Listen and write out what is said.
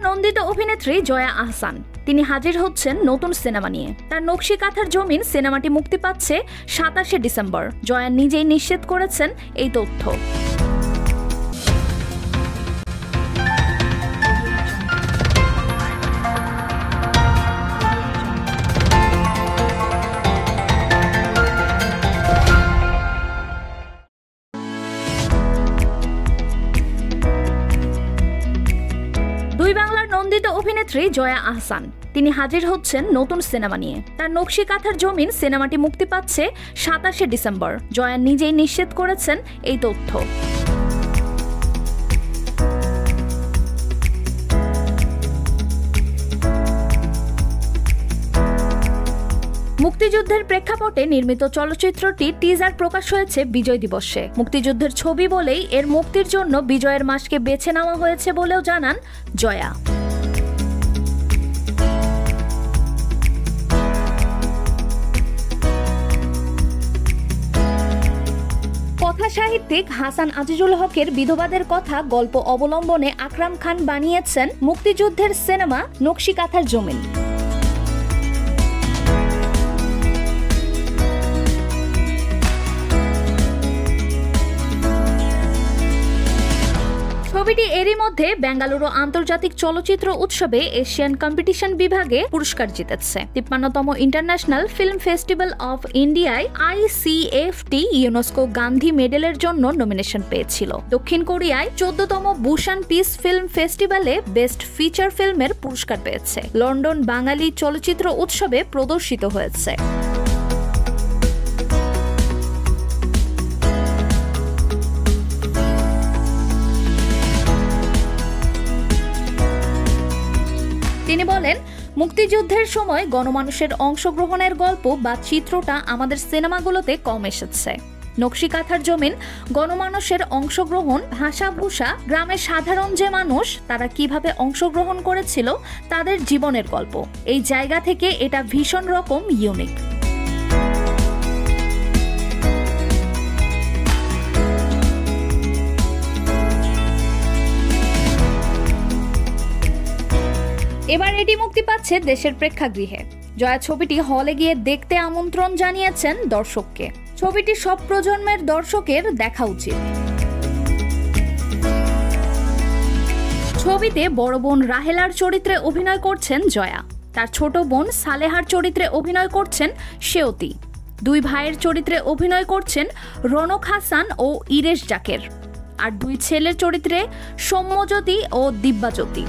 নন্দিত অভিনেত্রী জয়া আহসান তিনি হাজির হচ্ছেন নতুন সিনেমা নিয়ে। তার নকশি কাঁথার জমিন সিনেমাটি মুক্তি পাচ্ছে 27শে ডিসেম্বর। জয়া নিজেই নিশ্চিত করেছেন এই তথ্য। দুই বাংলার নন্দিত অভিনেত্রী জয়া আহসান তিনি হাজির হচ্ছেন নতুন সিনেমা নিয়ে। তার নকশি কাঁথার জমিন সিনেমাটি মুক্তি পাচ্ছে 27শে ডিসেম্বর। জয়া নিজেই নিশ্চিত করেছেন এই তথ্য। মুক্তিযুদ্ধের প্রেক্ষাপটে নির্মিত চলচ্চিত্রটি টিজার প্রকাশ হয়েছে বিজয় দিবসে। মুক্তিযুদ্ধের ছবি বলেই এর মুক্তির জন্য বিজয়ের মাসকে বেছে নেওয়া হয়েছে বলেও জানান জয়া। কথা সাহিত্যিক হাসান আজিজুল হকের বিধবাদের কথা গল্প অবলম্বনে আকরাম খান বানিয়েছেন মুক্তিযুদ্ধের সিনেমা নকশি কাঁথার জমিন। ছবিটি এরই মধ্যে বেঙ্গালুরু আন্তর্জাতিক চলচ্চিত্র উৎসবে এশিয়ান কম্পিটিশন বিভাগে পুরস্কার জিতেছে। 53তম ইন্টারন্যাশনাল ফিল্ম ফেস্টিভ্যাল অফ ইন্ডিয়ায় ICFT ইউনেস্কো গান্ধী মেডেলের জন্য নমিনেশন পেয়েছিল। দক্ষিণ কোরিয়ায় 14তম বুসান পিস ফিল্ম ফেস্টিভ্যালে বেস্ট ফিচার ফিল্মের পুরস্কার পেয়েছে। লন্ডন বাঙালি চলচ্চিত্র উৎসবে প্রদর্শিত হয়েছে। তিনি বলেন, মুক্তিযুদ্ধের সময় গণমানুষের অংশগ্রহণের গল্প বা চিত্রটা আমাদের সিনেমাগুলোতে কম এসেছে। নকশি কাঁথার জমিন গণমানুষের অংশগ্রহণ, ভাষাভূষা, গ্রামের সাধারণ যে মানুষ তারা কিভাবে অংশগ্রহণ করেছিল তাদের জীবনের গল্প। এই জায়গা থেকে এটা ভীষণ রকম ইউনিক। এবার এটি মুক্তি পাচ্ছে দেশের প্রেক্ষাগৃহে। জয়া ছবিটি হলে গিয়ে দেখতে আমন্ত্রণ জানিয়েছেন দর্শককে। ছবিটি সব প্রজন্মের দর্শকের দেখা উচিত। ছবিতে বড় বোন রাহেলার চরিত্রে অভিনয় করছেন জয়া। তার ছোট বোন সালেহার চরিত্রে অভিনয় করছেন সেওতি। দুই ভাইয়ের চরিত্রে অভিনয় করছেন রনক হাসান ও ইরেশ জাকের। আর দুই ছেলের চরিত্রে সৌম্যজ্যোতি ও দিব্যাজ্যোতি।